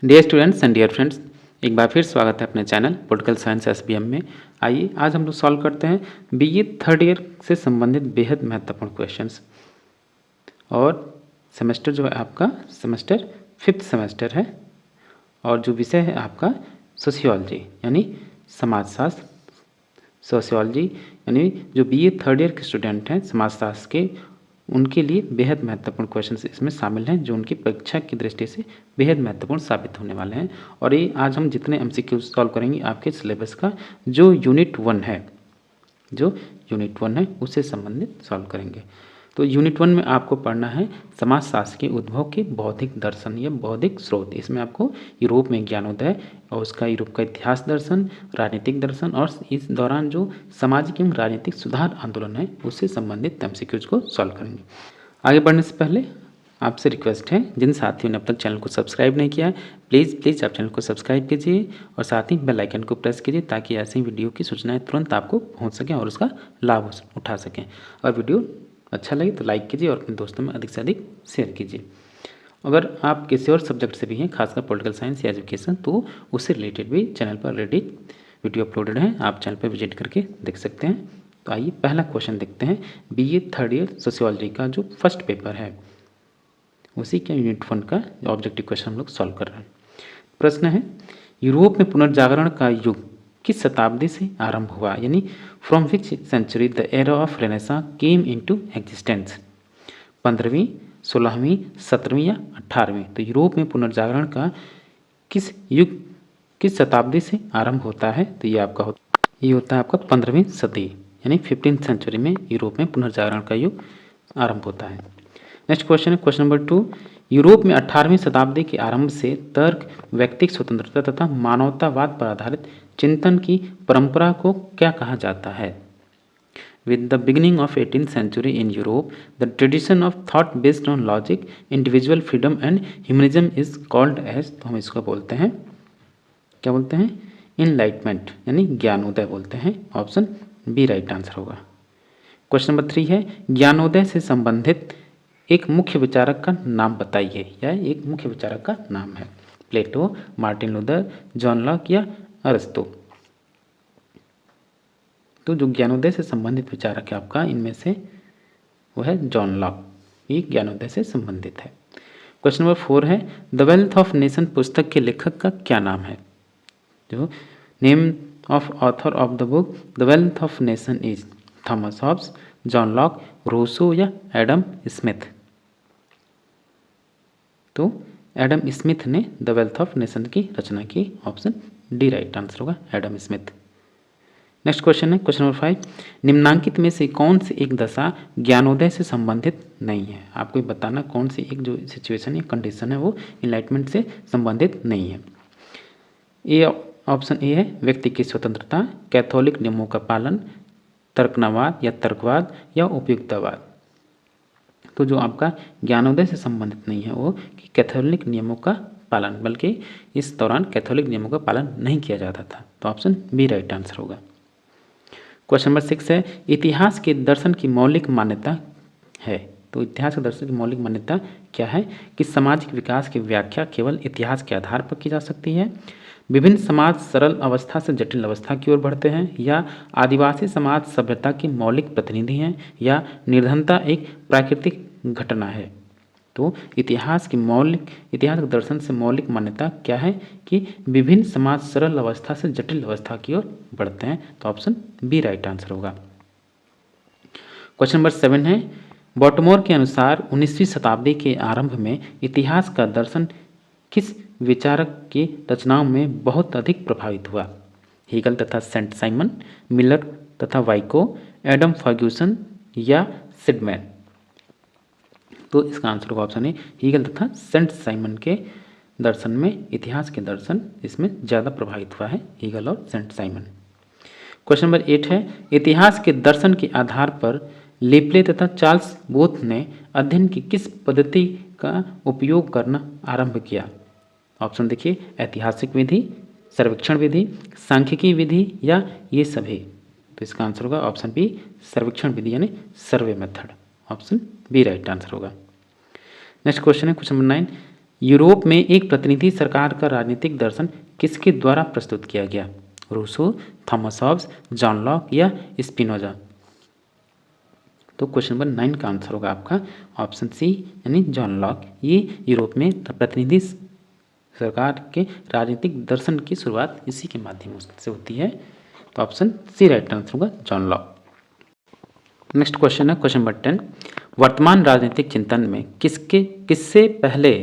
Dear students and dear friends, एक बार फिर स्वागत है अपने चैनल पॉलिटिकल साइंस एसबीएम में। आइए आज हम लोग सॉल्व करते हैं बीए थर्ड ईयर से संबंधित बेहद महत्वपूर्ण क्वेश्चंस। और सेमेस्टर जो है आपका सेमेस्टर 5th सेमेस्टर है और जो विषय है आपका सोशियोलॉजी यानी समाजशास्त्र। सोशियोलॉजी यानी जो बीए थर्ड ईयर के स्टूडेंट हैं समाजशास्त्र के, उनके लिए बेहद महत्वपूर्ण क्वेश्चंस इसमें शामिल हैं जो उनकी परीक्षा की दृष्टि से बेहद महत्वपूर्ण साबित होने वाले हैं। और ये आज हम जितने एमसीक्यू सॉल्व करेंगे आपके सिलेबस का जो यूनिट 1 है उससे संबंधित सॉल्व करेंगे। तो यूनिट 1 में आपको पढ़ना है समाजशास्त्र के उद्भव के बौद्धिक दर्शन या बौद्धिक स्रोत। इसमें आपको यूरोप में ज्ञानोदय और उसका यूरोप का इतिहास दर्शन, राजनीतिक दर्शन और इस दौरान जो सामाजिक एवं राजनीतिक सुधार आंदोलन है उससे संबंधित एमसीक्यूज को सॉल्व करेंगे। आगे बढ़ने से पहले आपसे रिक्वेस्ट है, जिन साथियों ने अब तक चैनल को सब्सक्राइब नहीं किया है प्लीज़ आप चैनल को सब्सक्राइब कीजिए और साथ ही बेल आइकन को प्रेस कीजिए ताकि ऐसी वीडियो की सूचनाएं तुरंत आपको पहुंच सकें और उसका लाभ उठा सकें। और वीडियो अच्छा लगे तो लाइक कीजिए और अपने दोस्तों में अधिक से अधिक शेयर कीजिए। अगर आप किसी और सब्जेक्ट से भी हैं, खासकर पॉलिटिकल साइंस या एजुकेशन, तो उससे रिलेटेड भी चैनल पर ऑलरेडी वीडियो अपलोडेड है, आप चैनल पर विजिट करके देख सकते हैं। तो आइए पहला क्वेश्चन देखते हैं। बीए थर्ड ईयर सोशियोलॉजी का जो फर्स्ट पेपर है उसी के यूनिट 1 का ऑब्जेक्टिव क्वेश्चन हम लोग सॉल्व कर रहे हैं। प्रश्न है, यूरोप में पुनर्जागरण का युग किस शताब्दी से आरंभ हुआ, यानी from which century the era of renaissance came into existence. 15वीं, 16वीं, 17वीं या 18वीं। तो यूरोप में पुनर्जागरण का किस शताब्दी से आरंभ होता है, तो ये होता है आपका 15वीं सदी यानी 15th सेंचुरी में यूरोप में पुनर्जागरण का युग आरंभ होता है। नेक्स्ट क्वेश्चन है क्वेश्चन नंबर 2, यूरोप में 18वीं शताब्दी के आरंभ से तर्क, व्यक्तिगत स्वतंत्रता तथा मानवतावाद पर आधारित चिंतन की परंपरा को क्या कहा जाता है। With the beginning of 18th century in Europe, the tradition of thought based on logic, individual freedom and humanism is called as, तो हम इसको बोलते हैं, क्या बोलते हैं, इनलाइटमेंट यानी ज्ञानोदय बोलते हैं। ऑप्शन बी राइट आंसर होगा। क्वेश्चन नंबर 3 है, ज्ञानोदय से संबंधित एक मुख्य विचारक का नाम बताइए, या एक मुख्य विचारक का नाम है प्लेटो, मार्टिन लूथर, जॉन लॉक या अरस्तु। तो जो ज्ञानोदय से संबंधित विचारक है आपका इनमें से वो है जॉन लॉक, ये ज्ञानोदय से संबंधित है। क्वेश्चन नंबर 4 है, द वेल्थ ऑफ नेशन पुस्तक के लेखक का क्या नाम है। जो name of author of the book the wealth of nation is Thomas Hobbes, John Locke, Rousseau या एडम स्मिथ। तो एडम स्मिथ ने द वेल्थ ऑफ नेशन की रचना की। ऑप्शन डी राइट आंसर होगा, एडम स्मिथ। नेक्स्ट क्वेश्चन है question number 5, निम्नांकित में से कौन सी एक दशा ज्ञानोदय से संबंधित नहीं है। आपको बताना कौन सी एक जो सिचुएशन या कंडीशन है वो इनलाइटमेंट से संबंधित नहीं है। ए ऑप्शन ए है व्यक्ति की स्वतंत्रता, कैथोलिक नियमों का पालन, तर्कवाद या तर्कवाद या उपयुक्तवाद। तो जो आपका ज्ञानोदय से संबंधित नहीं है वो कि कैथोलिक नियमों का पालन, बल्कि इस दौरान कैथोलिक नियमों का पालन नहीं किया जाता था। तो ऑप्शन बी राइट आंसर होगा। क्वेश्चन नंबर 6 है, इतिहास के दर्शन की मौलिक मान्यता है। तो इतिहास के दर्शन की मौलिक मान्यता क्या है कि सामाजिक विकास की व्याख्या केवल इतिहास के आधार पर की जा सकती है, विभिन्न समाज सरल अवस्था से जटिल अवस्था की ओर बढ़ते हैं, या आदिवासी समाज सभ्यता के मौलिक प्रतिनिधि हैं, या निर्धनता एक प्राकृतिक घटना है। तो इतिहास के दर्शन से मौलिक मान्यता क्या है कि विभिन्न समाज सरल अवस्था से जटिल अवस्था की ओर बढ़ते हैं। तो ऑप्शन बी राइट आंसर होगा। क्वेश्चन नंबर 7 है, बॉटमोर के अनुसार 19वीं शताब्दी के आरंभ में इतिहास का दर्शन किस विचारक की रचनाओं में बहुत अधिक प्रभावित हुआ। हीगल तथा सेंट साइमन, मिलर तथा वाइको, एडम फर्ग्यूसन या सिडमैन। तो इसका आंसर होगा ऑप्शन ए, हीगल तथा सेंट साइमन के दर्शन में इतिहास के दर्शन इसमें ज़्यादा प्रभावित हुआ है, हीगल और सेंट साइमन। क्वेश्चन नंबर 8 है, इतिहास के दर्शन के आधार पर लिपले तथा चार्ल्स बोथ ने अध्ययन की किस पद्धति का उपयोग करना आरंभ किया। ऑप्शन देखिए, ऐतिहासिक विधि, सर्वेक्षण विधि, सांख्यिकी विधि या ये सभी। तो इसका आंसर होगा ऑप्शन बी, सर्वेक्षण विधि यानी survey method. Option B right answer होगा। नेक्स्ट क्वेश्चन है क्वेश्चन नंबर 9, यूरोप में एक प्रतिनिधि सरकार का राजनीतिक दर्शन किसके द्वारा प्रस्तुत किया गया? Rousseau, Thomas Hobbes, John Locke या स्पिनोजा? तो क्वेश्चन नंबर 9 का आंसर होगा आपका ऑप्शन सी यानी जॉन लॉक। ये यूरोप में प्रतिनिधि सरकार के राजनीतिक दर्शन की शुरुआत इसी के माध्यम से होती है। तो ऑप्शन सी राइट आंसर होगा जॉन लॉक। नेक्स्ट क्वेश्चन है क्वेश्चन नंबर 10। वर्तमान राजनीतिक चिंतन में किससे पहले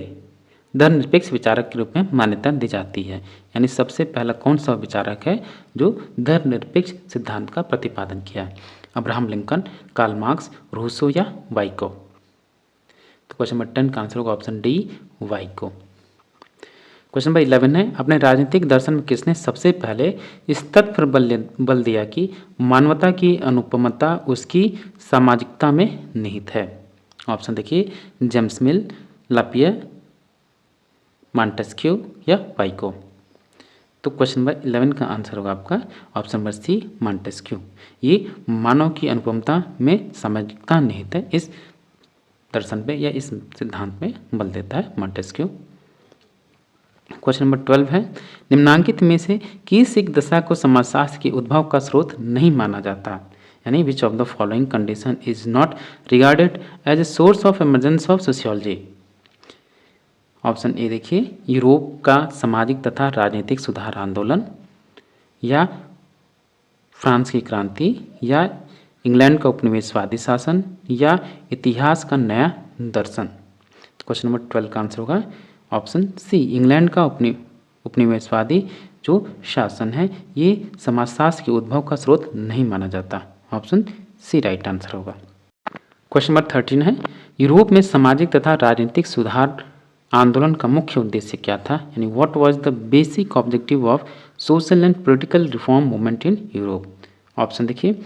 धर्मनिरपेक्ष विचारक के रूप में मान्यता दी जाती है? यानी सबसे पहला कौन सा विचारक है जो धर्मनिरपेक्ष सिद्धांत का प्रतिपादन किया है? Abraham Lincoln, Karl Marx, Rousseau या वाइको? तो क्वेश्चन नंबर 10 का आंसर होगा option D Vico. Question number 11 है अपने राजनीतिक दर्शन में किसने सबसे पहले इस तथ्य पर बल दिया कि मानवता की अनुपमता उसकी सामाजिकता में निहित है? ऑप्शन देखिए जेम्स मिल, लापियर, मॉन्टेस्क्यू या वाइको? तो क्वेश्चन नंबर 11 का आंसर होगा आपका ऑप्शन नंबर सी मॉन्टेस्क्यू। ये मानव की अनुपमता में सामाजिकता निहित है, इस दर्शन पे या इस सिद्धांत में बल देता है मॉन्टेस्क्यू। क्वेश्चन नंबर 12 है निम्नांकित में से किस एक दशा को समाजशास्त्र के उद्भव का स्रोत नहीं माना जाता? यानी which of the following condition is not regarded as a source of emergence of sociology? Option A देखिए यूरोप का सामाजिक तथा राजनीतिक सुधार आंदोलन, या फ्रांस की क्रांति, या इंग्लैंड का उपनिवेशवादी शासन, या इतिहास का नया दर्शन? क्वेश्चन नंबर 12 का आंसर होगा ऑप्शन सी इंग्लैंड का उपनिवेशवादी जो शासन है ये समाजशास्त्र के उद्भव का स्रोत नहीं माना जाता। ऑप्शन सी राइट आंसर होगा। क्वेश्चन नंबर 13 है यूरोप में सामाजिक तथा राजनीतिक सुधार आंदोलन का मुख्य उद्देश्य क्या था? यानी what was the basic objective of social and political reform movement in Europe? Option देखिए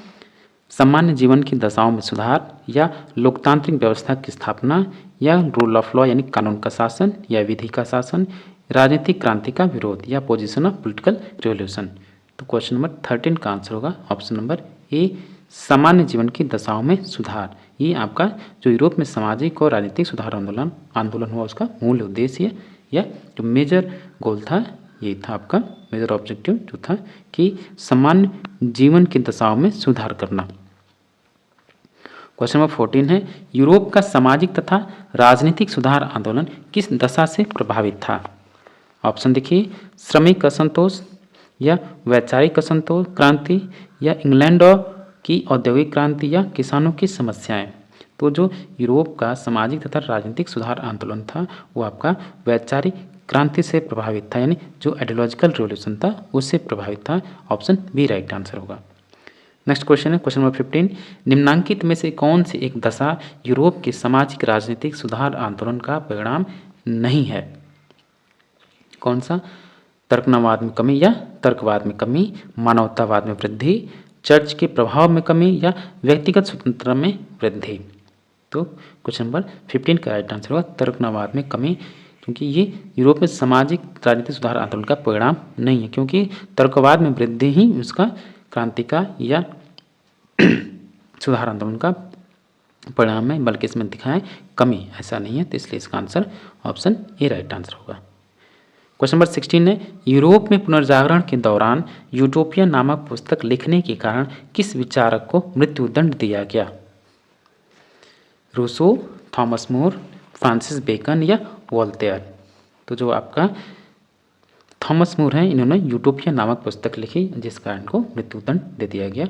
सामान्य जीवन की दशाओं में सुधार, या लोकतांत्रिक व्यवस्था की स्थापना, या रूल ऑफ लॉ यानी कानून का शासन, या विधि का शासन, राजनीतिक क्रांति का विरोध, या पोजीशन ऑफ पॉलिटिकल रिवॉल्यूशन? तो क्वेश्चन नंबर 13 का आंसर होगा ऑप्शन नंबर ए सामान्य जीवन की दशाओं में सुधार। ये आपका जो यूरोप में सामाजिक और राजनीतिक सुधार आंदोलन हुआ उसका मूल उद्देश्य या जो मेजर गोल था ये था आपका मेजर ऑब्जेक्टिव जो था कि सामान्य जीवन की दशाओं में सुधार करना। क्वेश्चन नंबर 14 है यूरोप का सामाजिक तथा राजनीतिक सुधार आंदोलन किस दशा से प्रभावित था? ऑप्शन देखिए श्रमिक असंतोष, या वैचारिक असंतोष क्रांति, या इंग्लैंड की औद्योगिक क्रांति, या किसानों की समस्याएं? तो जो यूरोप का सामाजिक तथा राजनीतिक सुधार आंदोलन था वो आपका वैचारिक क्रांति से प्रभावित था, यानी जो आइडियोलॉजिकल रिवॉल्यूशन था उससे प्रभावित था। ऑप्शन बी राइट आंसर होगा। नेक्स्ट क्वेश्चन है क्वेश्चन नंबर 15 निम्नांकित में से कौन सी एक दशा यूरोप के सामाजिक राजनीतिक सुधार आंदोलन का परिणाम नहीं है? कौन सा? तर्कवाद में कमी या तर्कवाद में कमी, मानवतावाद में वृद्धि, चर्च के प्रभाव में कमी, या व्यक्तिगत स्वतंत्रता में वृद्धि? तो क्वेश्चन नंबर 15 का राइट आंसर होगा तर्कवाद में कमी, क्योंकि ये यूरोप में सामाजिक राजनीतिक सुधार आंदोलन का परिणाम नहीं है, क्योंकि तर्कवाद में वृद्धि ही उसका क्रांति का या सुधार आंदोलन का परिणाम है, बल्कि इसमें दिखाएं कमी ऐसा नहीं है। तो इसलिए इसका answer option A right answer होगा। क्वेश्चन नंबर 16 है यूरोप में पुनर्जागरण के दौरान यूटोपिया नामक पुस्तक लिखने के कारण किस विचारक को मृत्युदंड दिया गया? Rousseau, Thomas More, Francis Bacon, या वोल्टेयर? तो जो आपका थॉमस मोर हैं इन्होंने यूटोपिया नामक पुस्तक लिखी जिस कारण को मृत्युदंड दे दिया गया।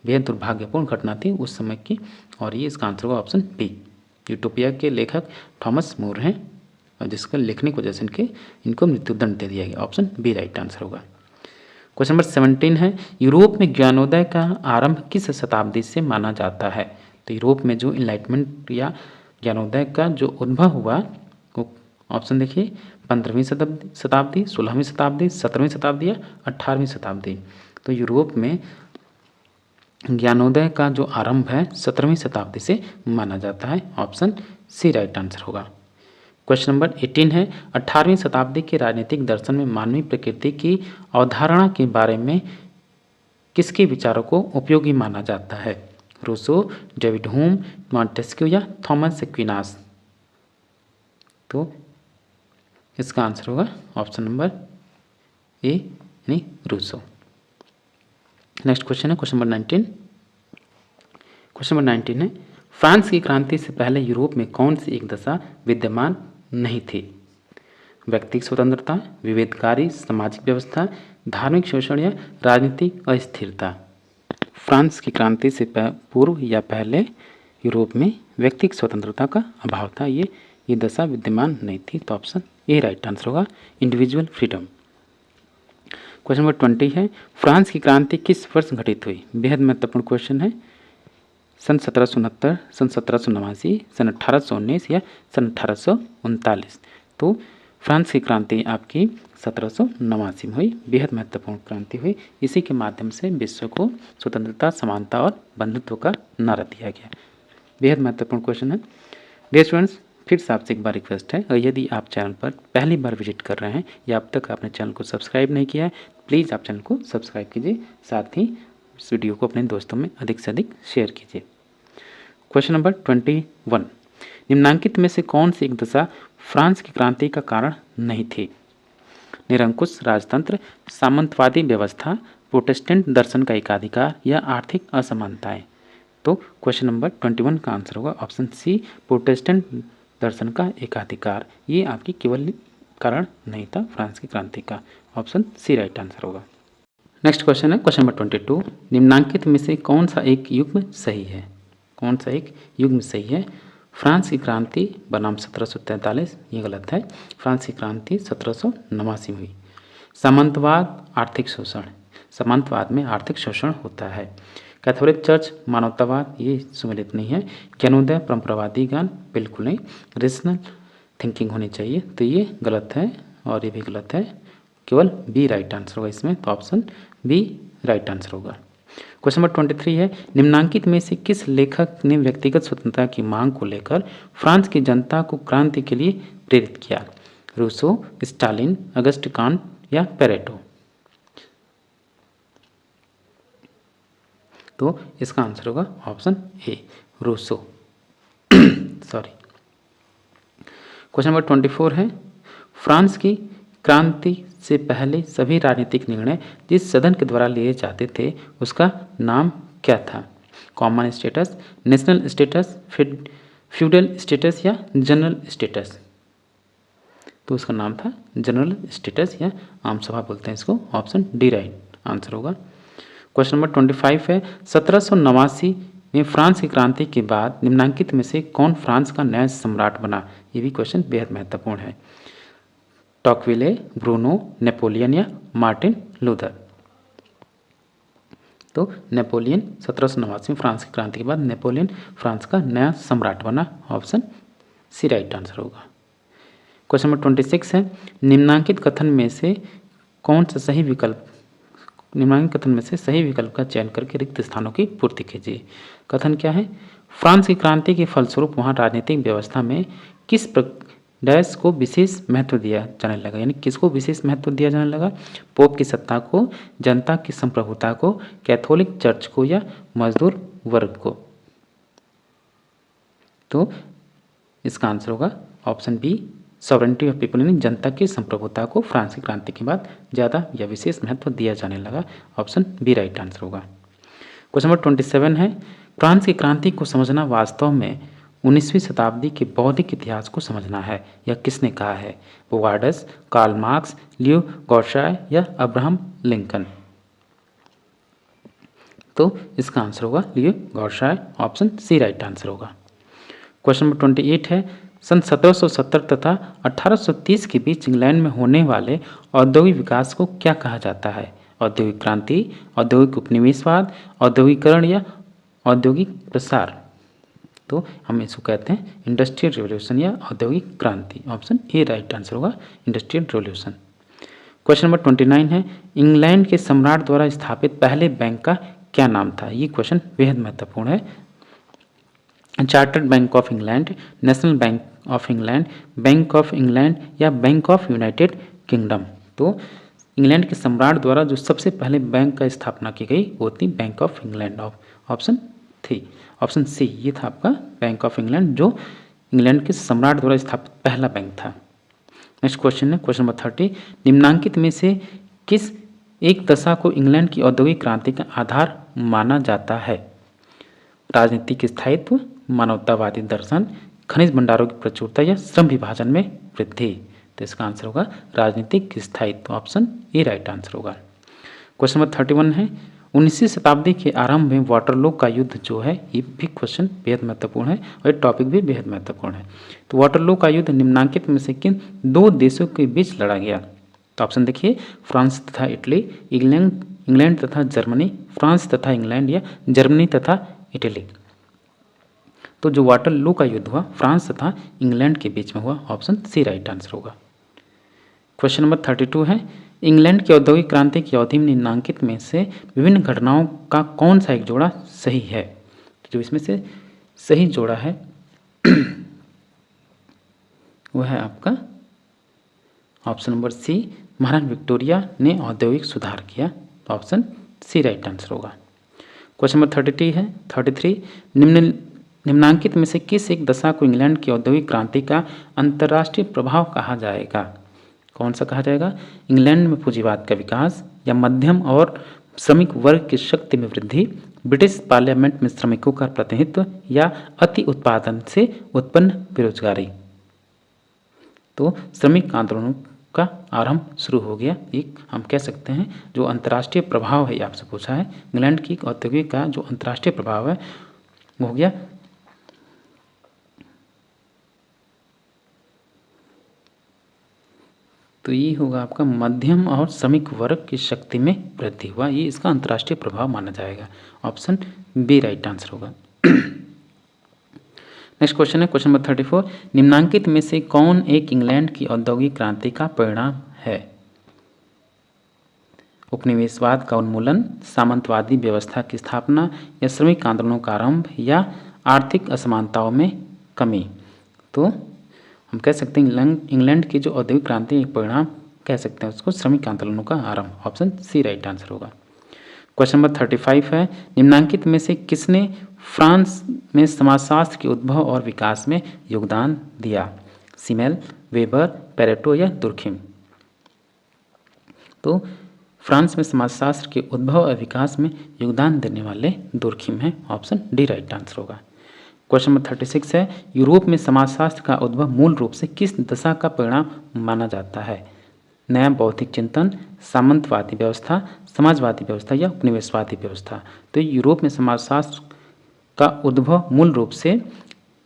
बेहद दुर्भाग्यपूर्ण घटना थी उस समय की, और ये इसका आंसर होगा ऑप्शन बी। यूटोपिया के लेखक थॉमस मोर हैं और जिसका लिखने की वजह से इनको मृत्युदंड दे दिया गया। ऑप्शन बी राइट आंसर होगा। क्वेश्चन नंबर 17 है यूरोप में ज्ञानोदय का आरंभ किस शताब्दी से माना जाता है? तो यूरोप में जो इनलाइटमेंट या ज्ञानोदय का जो उद्भव हुआ वो ऑप्शन देखिए 15वीं शताब्दी, 16वीं शताब्दी, 17वीं शताब्दी, या 18वीं शताब्दी? तो यूरोप में ज्ञानोदय का जो आरंभ है 17वीं शताब्दी से माना जाता है। ऑप्शन सी राइट आंसर होगा। क्वेश्चन नंबर 18 है 18वीं शताब्दी के राजनीतिक दर्शन में मानवीय प्रकृति की अवधारणा के बारे में किसके विचारों को उपयोगी माना जाता है? रूसो, डेविड ह्यूम, मॉन्टेस्क्यू, या थॉमस एक्विनास? तो इसका आंसर होगा ऑप्शन नंबर ए यानी रूसो। नेक्स्ट क्वेश्चन है क्वेश्चन नंबर 19। क्वेश्चन नंबर 19 है फ्रांस की क्रांति से पहले यूरोप में कौन सी एक दशा विद्यमान नहीं थी? व्यक्तिगत स्वतंत्रता, विभेदकारी सामाजिक व्यवस्था, धार्मिक शोषण या राजनीतिक अस्थिरता। फ्रांस की क्रांति से पूर्व या पहले यूरोप में व्यक्तिगत स्वतंत्रता का अभाव था, ये दशा विद्यमान नहीं थी। तो ऑप्शन ए राइट आंसर होगा, इंडिविजुअल फ्रीडम। क्वेश्चन नंबर 20 है फ्रांस की क्रांति किस वर्ष घटित हुई? बेहद महत्वपूर्ण क्वेश्चन है। सन 1769, सन 1789, सन 1819 या सन 1839। तो फ्रांस की क्रांति आपकी 1789 में हुई। बेहद महत्वपूर्ण क्रांति हुई। इसी के माध्यम से विश्व को स्वतंत्रता, समानता और बंधुत्व का नारा दिया गया। बेहद महत्वपूर्ण क्वेश्चन है। डियर स्टूडेंट्स, फिर से आपसे एक बार रिक्वेस्ट है, और यदि आप चैनल पर पहली बार विजिट कर रहे हैं या अब तक आपने चैनल को सब्सक्राइब नहीं किया है, प्लीज़ आप चैनल को सब्सक्राइब कीजिए, साथ ही इस वीडियो को अपने दोस्तों में अधिक से अधिक शेयर कीजिए। क्वेश्चन नंबर 21, निम्नांकित में से कौन सी एक दशा फ्रांस की क्रांति का कारण नहीं थी? निरंकुश राजतंत्र, सामंतवादी व्यवस्था, प्रोटेस्टेंट दर्शन का एकाधिकार या आर्थिक असमानताएं। तो क्वेश्चन नंबर 21 का आंसर होगा ऑप्शन सी, प्रोटेस्टेंट दर्शन का एकाधिकार। ये आपकी केवल कारण नहीं था फ्रांस की क्रांति का। ऑप्शन सी राइट आंसर होगा। नेक्स्ट क्वेश्चन है क्वेश्चन नंबर 22, निम्नांकित में से कौन सा एक युग्म सही है? कौन सा एक युग्म सही है? फ्रांस की क्रांति बनाम 1743, ये गलत है। फ्रांस की क्रांति 1789 में हुई। सामंतवाद, आर्थिक शोषण, सामंतवाद में आर्थिक शोषण होता है। कैथोलिक चर्च, मानवतावाद, ये सम्मिलित नहीं है। ज्ञानोदय, परंपरावादी ज्ञान, बिल्कुल नहीं। रेशनल थिंकिंग होनी चाहिए, तो ये गलत है और ये भी गलत है। केवल बी राइट आंसर होगा इसमें, तो ऑप्शन बी राइट आंसर होगा। क्वेश्चन नंबर 23 है निम्नांकित में से किस लेखक ने व्यक्तिगत स्वतंत्रता की मांग को लेकर फ्रांस की जनता को क्रांति के लिए प्रेरित किया? रूसो, स्टालिन, अगस्ट कांट या पेरेटो? तो इसका आंसर होगा option A, Rousseau. Sorry. Question number 24 है फ्रांस की क्रांति से पहले सभी राजनीतिक निर्णय जिस सदन के द्वारा लिए जाते थे उसका नाम क्या था? Common status, national status, feudal status या जनरल स्टेटस? तो उसका नाम था जनरल स्टेटस या आम सभा बोलते हैं इसको। ऑप्शन डी राइट आंसर होगा। क्वेश्चन नंबर 25 है 1789 में फ्रांस की क्रांति के बाद निम्नांकित में से कौन फ्रांस का नया सम्राट बना? ये भी क्वेश्चन बेहद महत्वपूर्ण है। टॉकविले, ब्रूनो, नेपोलियन या मार्टिन लूथर? तो नेपोलियन 1789 में फ्रांस की क्रांति के बाद नेपोलियन फ्रांस का नया सम्राट बना। ऑप्शन सी राइट आंसर होगा। क्वेश्चन नंबर 26 है निम्नांकित कथन में से कौन सा सही विकल्प, निम्नांकित कथन में से सही विकल्प का चयन करके रिक्त स्थानों की पूर्ति कीजिए। कथन क्या है? फ्रांस की क्रांति के फलस्वरूप वहाँ राजनीतिक व्यवस्था में किस डैश को विशेष महत्व दिया जाने लगा, यानी किसको विशेष महत्व दिया जाने लगा? पोप की सत्ता को, जनता की संप्रभुता को, कैथोलिक चर्च को या मजदूर वर्ग को? तो इसका आंसर होगा option B, sovereignty of people, यानी जनता की संप्रभुता को फ्रांस की क्रांति के बाद ज़्यादा या विशेष महत्व दिया जाने लगा। ऑप्शन बी राइट आंसर होगा। क्वेश्चन नंबर 27 है फ्रांस की क्रांति को समझना वास्तव में 19वीं शताब्दी के बौद्धिक इतिहास को समझना है, यह किसने कहा है? बोवार्डस, कार्ल मार्क्स, लियो गॉर्शाय या अब्राहम लिंकन? तो इसका आंसर होगा लियो गॉर्शाय। ऑप्शन सी राइट आंसर होगा। क्वेश्चन नंबर 28 है सन 1770 तथा 1830 के बीच इंग्लैंड में होने वाले औद्योगिक विकास को क्या कहा जाता है? औद्योगिक क्रांति, औद्योगिक उपनिवेशवाद, औद्योगिकरण या औद्योगिक प्रसार? तो हम इसको कहते हैं इंडस्ट्रियल रिवॉल्यूशन या औद्योगिक क्रांति। ऑप्शन ए राइट आंसर होगा, इंडस्ट्रियल रिवॉल्यूशन। क्वेश्चन नंबर 29 है इंग्लैंड के सम्राट द्वारा स्थापित पहले बैंक का क्या नाम था? ये क्वेश्चन बेहद महत्वपूर्ण है। Chartered bank of England, national bank of England, bank of England या बैंक ऑफ यूनाइटेड किंगडम? तो इंग्लैंड के सम्राट द्वारा जो सबसे पहले बैंक का स्थापना की गई वो थी बैंक ऑफ इंग्लैंड। ऑप्शन थी ऑप्शन सी, ये था आपका बैंक ऑफ इंग्लैंड, जो इंग्लैंड के सम्राट द्वारा स्थापित पहला बैंक था। नेक्स्ट क्वेश्चन है क्वेश्चन नंबर 30, निम्नांकित में से किस एक दशा को इंग्लैंड की औद्योगिक क्रांति का आधार माना जाता है? राजनीतिक स्थायित्व, मानवतावादी दर्शन, खनिज भंडारों की प्रचुरता या श्रम विभाजन में वृद्धि। तो इसका आंसर होगा राजनीतिक स्थायित्व, ऑप्शन ए राइट आंसर होगा। क्वेश्चन नंबर 31 है, 19वीं शताब्दी के आरंभ में वाटरलू का युद्ध जो है, ये भी क्वेश्चन बेहद महत्वपूर्ण है और ये टॉपिक भी बेहद महत्वपूर्ण है। तो वाटरलू का युद्ध निम्नांकित में से किन दो देशों के बीच लड़ा गया? तो ऑप्शन देखिए, फ्रांस तथा इटली, इंग्लैंड तथा जर्मनी, फ्रांस तथा इंग्लैंड या जर्मनी तथा इटली। तो जो वाटरलू का युद्ध हुआ फ्रांस तथा इंग्लैंड के बीच में हुआ, ऑप्शन सी राइट आंसर होगा। क्वेश्चन नंबर 32 है, इंग्लैंड की औद्योगिक क्रांति की अवधि में निम्नांकित में से विभिन्न घटनाओं का कौन सा एक जोड़ा सही है? जो इसमें से सही जोड़ा है वह है आपका ऑप्शन नंबर सी, महारानी विक्टोरिया ने औद्योगिक सुधार किया। तो ऑप्शन सी राइट आंसर होगा। क्वेश्चन नंबर 33, निम्नांकित में से किस एक दशा को इंग्लैंड की औद्योगिक क्रांति का अंतर्राष्ट्रीय प्रभाव कहा जाएगा? कौन सा कहा जाएगा? इंग्लैंड में पूंजीवाद का विकास, या मध्यम और श्रमिक वर्ग की शक्ति में वृद्धि, ब्रिटिश पार्लियामेंट में श्रमिकों का प्रतिनिधित्व, या अति उत्पादन से उत्पन्न बेरोजगारी। तो श्रमिक आंदोलनों का आरंभ शुरू हो गया। एक हम कह सकते हैं जो अंतर्राष्ट्रीय प्रभाव है, आपसे पूछा है इंग्लैंड की औद्योगिक का जो अंतर्राष्ट्रीय प्रभाव है वो हो गया तो ये होगा आपका मध्यम और श्रमिक वर्ग की शक्ति में वृद्धि हुआ, ये इसका अंतर्राष्ट्रीय प्रभाव माना जाएगा। ऑप्शन बी राइट आंसर होगा। नेक्स्ट क्वेश्चन है क्वेश्चन नंबर 34, निम्नांकित में से कौन एक इंग्लैंड की औद्योगिक क्रांति का परिणाम है? उपनिवेशवाद का उन्मूलन, सामंतवादी व्यवस्था की स्थापना, या श्रमिक आंदोलनों का आरंभ, या आर्थिक असमानताओं में कमी। तो हम कह सकते हैं इंग्लैंड की जो औद्योगिक क्रांति एक परिणाम कह सकते हैं उसको श्रमिक आंदोलनों का आरंभ। ऑप्शन सी राइट आंसर होगा। क्वेश्चन नंबर 35 है, निम्नांकित में से किसने फ्रांस में समाजशास्त्र के उद्भव और विकास में योगदान दिया? सिमेल, वेबर, पेरेटो या दुर्खिम। तो फ्रांस में समाजशास्त्र के उद्भव और विकास में योगदान देने वाले दुर्खिम हैं। ऑप्शन डी राइट आंसर होगा। क्वेश्चन नंबर 36 है, यूरोप में समाजशास्त्र का उद्भव मूल रूप से किस दशा का परिणाम माना जाता है? नया बौद्धिक चिंतन, सामंतवादी व्यवस्था, समाजवादी व्यवस्था या उपनिवेशवादी व्यवस्था। तो यूरोप में समाजशास्त्र का उद्भव मूल रूप से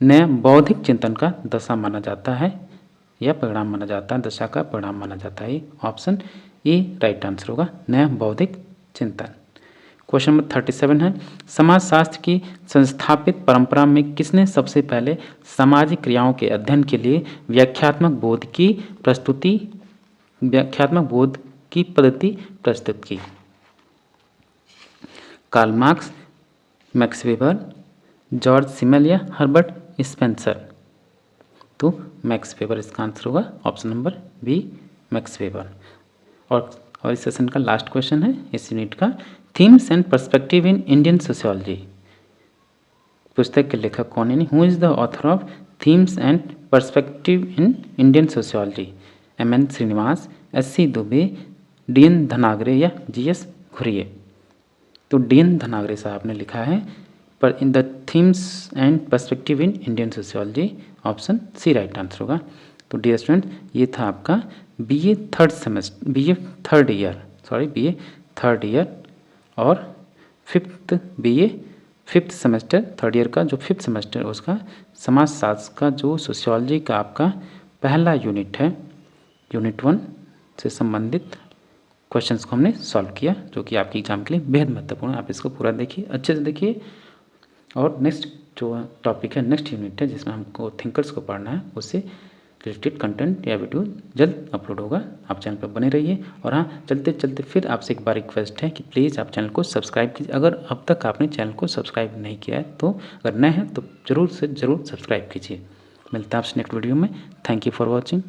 नया बौद्धिक चिंतन का दशा माना जाता है या परिणाम माना जाता है, दशा का परिणाम माना जाता है। ऑप्शन ए राइट आंसर होगा, नया बौद्धिक चिंतन। क्वेश्चन नंबर 37 है, समाजशास्त्र की संस्थापित परंपरा में किसने सबसे पहले सामाजिक क्रियाओं के अध्ययन के लिए व्याख्यात्मक बोध की पद्धति प्रस्तुत की? Karl Marx, Max Weber, George Simmel या हर्बर्ट स्पेंसर। तो मैक्स वेबर इसका आंसर होगा। Option number B Max Weber. और इस सेशन का लास्ट क्वेश्चन है इस यूनिट का, themes and perspective in Indian sociology. पुस्तक के लेखक कौन है? Who is the author of themes and perspective in Indian sociology? M N. Srinivas, S C. Dube, D N. Dhanagare या जी.एस. घुरिये। तो डी.एन. धनागरे साहब ने लिखा है पर in the themes and perspective in Indian sociology. Option C right answer होगा। तो डियर स्टूडेंट, ये था आपका बीए थर्ड ईयर और फिफ्थ सेमेस्टर, थर्ड ईयर का जो फिफ्थ सेमेस्टर उसका समाजशास्त्र का जो सोशियोलॉजी का आपका पहला यूनिट है, यूनिट 1 से संबंधित क्वेश्चंस को हमने सॉल्व किया, जो कि आपके एग्जाम के लिए बेहद महत्वपूर्ण है। आप इसको पूरा देखिए, अच्छे से देखिए। और नेक्स्ट जो टॉपिक है, नेक्स्ट यूनिट है जिसमें हमको थिंकर्स को पढ़ना है, उससे रिलेटेड कंटेंट या वीडियो जल्द अपलोड होगा। आप चैनल पर बने रहिए। और हाँ, चलते चलते फिर आपसे एक बार रिक्वेस्ट है कि प्लीज़ आप चैनल को सब्सक्राइब कीजिए। अगर अब तक आपने चैनल को सब्सक्राइब नहीं किया है तो अगर नए हैं तो ज़रूर से ज़रूर सब्सक्राइब कीजिए। मिलता है आपसे नेक्स्ट वीडियो में। Thank you for watching.